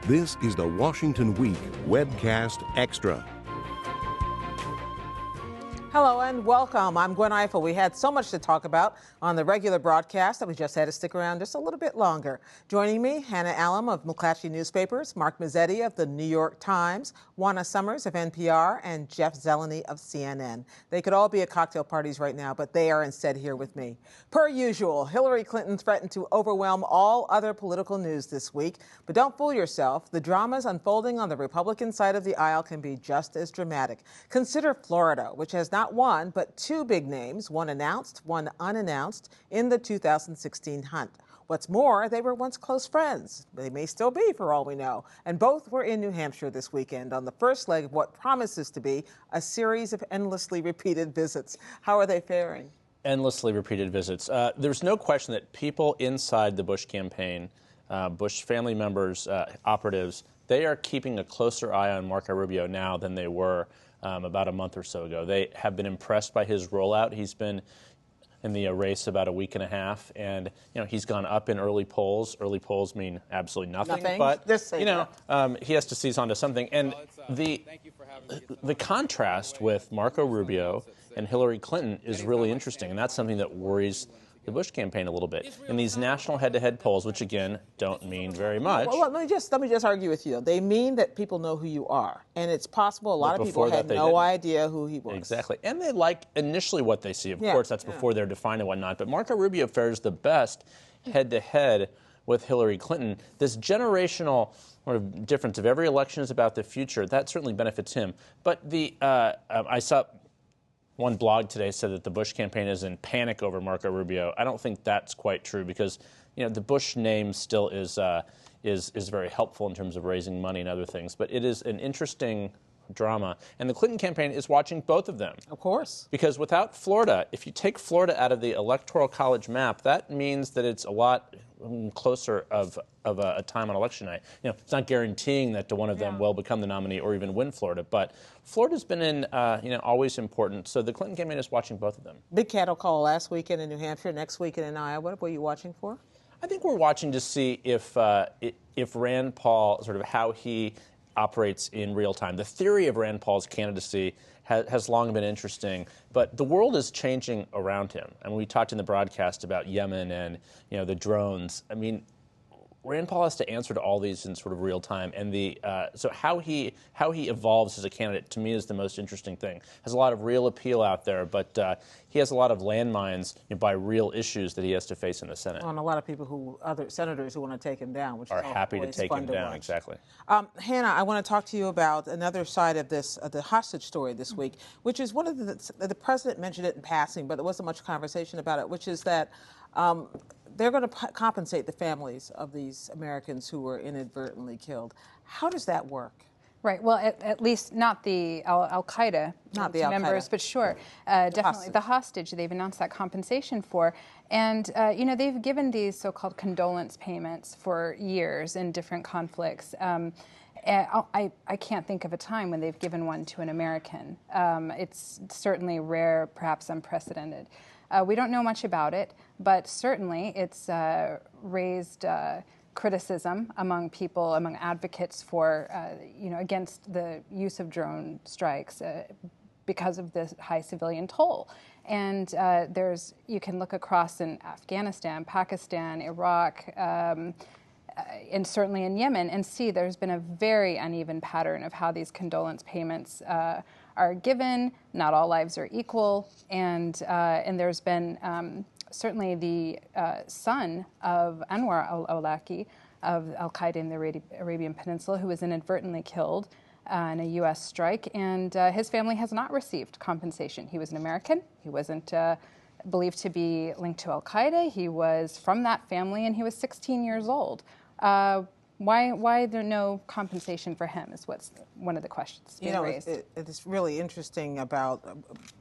This is the Washington Week Webcast Extra. Hello and welcome. I'm Gwen Eiffel. We had so much to talk about on the regular broadcast that we just had to stick around just a little bit longer. Joining me, Hannah Allam of McClatchy Newspapers, Mark Mazzetti of the New York Times, Juana Summers of NPR, and Jeff Zeleny of CNN. They could all be at cocktail parties right now, but they are instead here with me. Per usual, Hillary Clinton threatened to overwhelm all other political news this week. But don't fool yourself. The dramas unfolding on the Republican side of the aisle can be just as dramatic. Consider Florida, which has not one, but two big names, one announced, one unannounced, in the 2016 hunt. What's more, they were once close friends. They may still be, for all we know. And both were in New Hampshire this weekend on the first leg of what promises to be a series of endlessly repeated visits. How are they faring? Endlessly repeated visits. There's no question that people inside the Bush campaign, Bush family members, operatives, they are keeping a closer eye on Marco Rubio now than they were about a month or so ago. They have been impressed by his rollout. He's been in the race about a week and a half, and he's gone up in early polls. Early polls mean absolutely nothing. But he has to seize onto something. And the contrast with Marco Rubio and Hillary Clinton is really interesting, and that's something that worries the Bush campaign a little bit. In these national head-to-head polls, which again don't mean very much. Well, let me just argue with you. They mean that people know who you are, and it's possible a lot of people had no idea who he was. Exactly, and they like initially what they see. Of course, that's before they're defined and whatnot. But Marco Rubio fares the best head-to-head with Hillary Clinton. This generational sort of difference of every election is about the future. That certainly benefits him. But I saw. One blog today said that the Bush campaign is in panic over Marco Rubio. I don't think that's quite true because, the Bush name still is very helpful in terms of raising money and other things. But it is an interesting drama. And the Clinton campaign is watching both of them. Of course. Because without Florida, if you take Florida out of the Electoral College map, that means that it's a lot closer of a time on election night. It's not guaranteeing that one of them will become the nominee or even win Florida, but Florida's been in, always important. So the Clinton campaign is watching both of them. Big cattle call last weekend in New Hampshire, next weekend in Iowa. What were you watching for? I think we're watching to see if Rand Paul, sort of how he operates in real time. The theory of Rand Paul's candidacy has long been interesting, but the world is changing around him. And we talked in the broadcast about Yemen and the drones. I mean, Rand Paul has to answer to all these in sort of real time, and so how he evolves as a candidate to me is the most interesting thing. Has a lot of real appeal out there, but he has a lot of landmines by real issues that he has to face in the Senate. Well, and a lot of people other senators who want to take him down, which are is happy to take him down. Exactly. Hannah, I want to talk to you about another side of this, the hostage story this week, which is one of the president mentioned it in passing, but there wasn't much conversation about it, which is that. They're going to compensate the families of these Americans who were inadvertently killed. How does that work? Right. Well, at least not the Al-Qaeda members, but sure, definitely the hostage they've announced that compensation for. And, they've given these so-called condolence payments for years in different conflicts. I can't think of a time when they've given one to an American. It's certainly rare, perhaps unprecedented. We don't know much about it, but certainly it's raised criticism among people, among advocates for, against the use of drone strikes because of the high civilian toll. And you can look across in Afghanistan, Pakistan, Iraq, and certainly in Yemen, and see there's been a very uneven pattern of how these condolence payments are given. Not all lives are equal, and there's been certainly the son of Anwar al-Awlaki of al-Qaeda in the Arabian Peninsula, who was inadvertently killed in a U.S. strike, and his family has not received compensation. He was an American. He wasn't believed to be linked to al-Qaeda. He was from that family, and he was 16 years old. Why there no compensation for him is what's one of the questions being raised. It's really interesting about,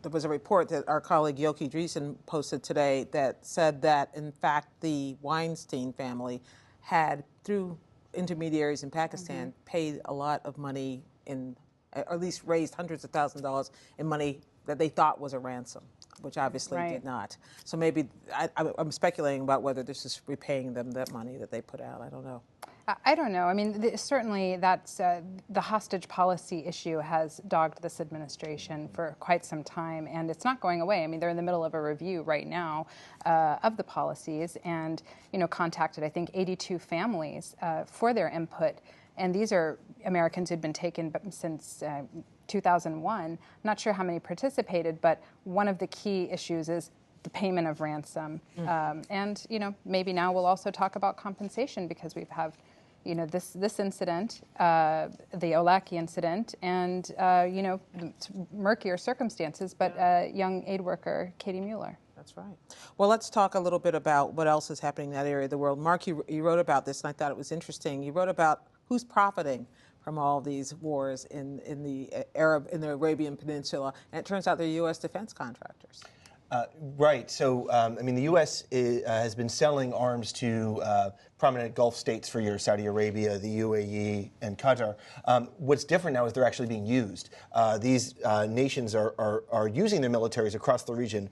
there was a report that our colleague Yoki Dreesen posted today that said that, in fact, the Weinstein family had, through intermediaries in Pakistan, paid a lot of money or at least raised hundreds of thousands of dollars in money that they thought was a ransom, which obviously did not. So maybe I'm speculating about whether this is repaying them that money that they put out. I don't know. I don't know. I mean, certainly that's the hostage policy issue has dogged this administration for quite some time, and it's not going away. I mean, they're in the middle of a review right now of the policies, and contacted I think 82 families for their input, and these are Americans who'd been taken since 2001. Not sure how many participated, but one of the key issues is the payment of ransom, and maybe now we'll also talk about compensation because we have. This incident, the Olaki incident, and, murkier circumstances, but young aid worker, Katie Mueller. That's right. Well, let's talk a little bit about what else is happening in that area of the world. Mark, you wrote about this, and I thought it was interesting. You wrote about who's profiting from all these wars in the Arabian Peninsula, and it turns out they're U.S. defense contractors. Right. So, the U.S. has been selling arms to prominent Gulf states for years, Saudi Arabia, the UAE, and Qatar. What's different now is they're actually being used. These nations are using their militaries across the region,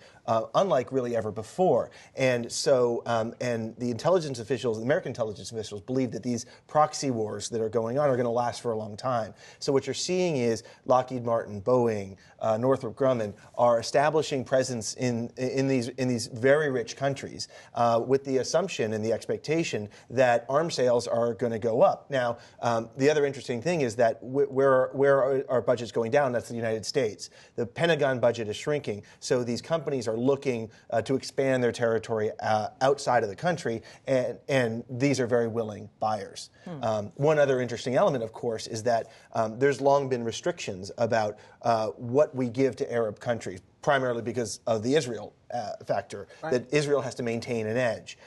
unlike really ever before. And so, and the intelligence officials, the American intelligence officials, believe that these proxy wars that are going on are going to last for a long time. So what you're seeing is Lockheed Martin, Boeing, Northrop Grumman are establishing presence in these very rich countries with the assumption and the expectation that arms sales are going to go up. Now, the other interesting thing is that where are our budgets going down? That's the United States. The Pentagon budget is shrinking, so these companies are looking to expand their territory outside of the country, and these are very willing buyers. One other interesting element, of course, is that there's long been restrictions about what we give to Arab countries, primarily because of the Israel factor, right, that Israel has to maintain an edge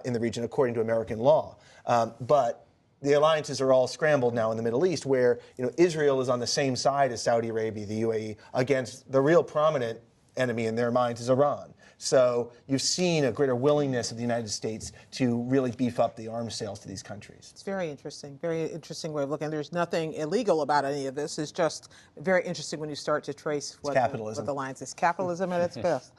in the region according to American law. But the alliances are all scrambled now in the Middle East, where Israel is on the same side as Saudi Arabia, the UAE, against the real prominent enemy in their minds is Iran. So you've seen a greater willingness of the United States to really beef up the arms sales to these countries. It's very interesting way of looking. There's nothing illegal about any of this. It's just very interesting when you start to trace what the lines is. Capitalism at its best.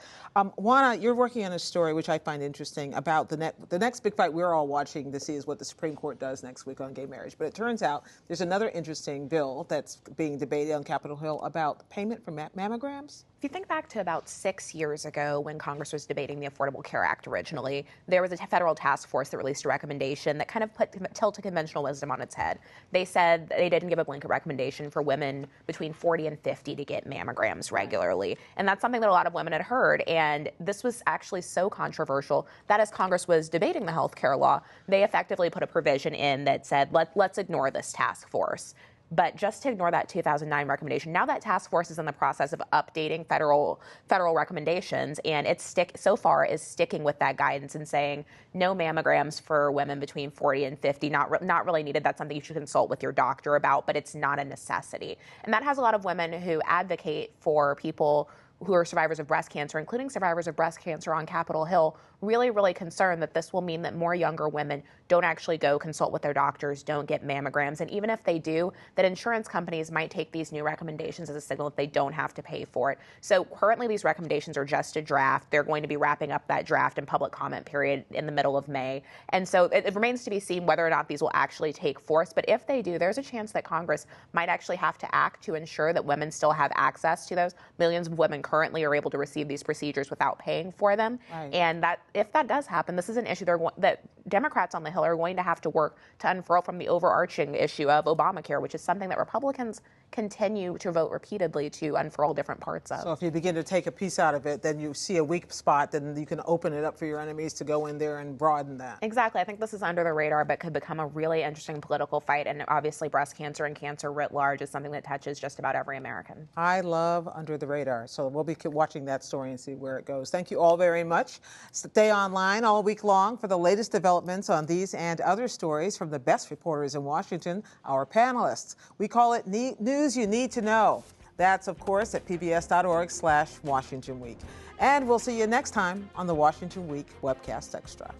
Juana, you're working on a story which I find interesting about the next big fight we're all watching to see is what the Supreme Court does next week on gay marriage. But it turns out there's another interesting bill that's being debated on Capitol Hill about payment for mammograms. If you think back to about 6 years ago when Congress was debating the Affordable Care Act originally, there was a federal task force that released a recommendation that kind of tilted conventional wisdom on its head. They said they didn't give a blanket recommendation for women between 40 and 50 to get mammograms regularly. And that's something that a lot of women had heard. And this was actually so controversial that as Congress was debating the health care law, they effectively put a provision in that said, let's ignore this task force. But just to ignore that 2009 recommendation, now that task force is in the process of updating federal recommendations, and so far is sticking with that guidance and saying no mammograms for women between 40 and 50, not really needed. That's something you should consult with your doctor about, but it's not a necessity. And that has a lot of women who advocate for people who are survivors of breast cancer, including survivors of breast cancer on Capitol Hill, really, really concerned that this will mean that more younger women don't actually go consult with their doctors, don't get mammograms. And even if they do, that insurance companies might take these new recommendations as a signal that they don't have to pay for it. So currently these recommendations are just a draft. They're going to be wrapping up that draft and public comment period in the middle of May. And so it remains to be seen whether or not these will actually take force. But if they do, there's a chance that Congress might actually have to act to ensure that women still have access to those. Millions of women currently are able to receive these procedures without paying for them. Right. And that if that does happen, this is an issue that Democrats on the Hill are going to have to work to unfurl from the overarching issue of Obamacare, which is something that Republicans continue to vote repeatedly to unfurl different parts of. So if you begin to take a piece out of it, then you see a weak spot, then you can open it up for your enemies to go in there and broaden that. Exactly. I think this is under the radar, but could become a really interesting political fight. And obviously breast cancer and cancer writ large is something that touches just about every American. I love Under the Radar. So we'll be watching that story and see where it goes. Thank you all very much. Stay online all week long for the latest developments on these and other stories from the best reporters in Washington, our panelists. We call it News You Need to Know. That's, of course, at pbs.org/Washington Week. And we'll see you next time on the Washington Week Webcast Extra.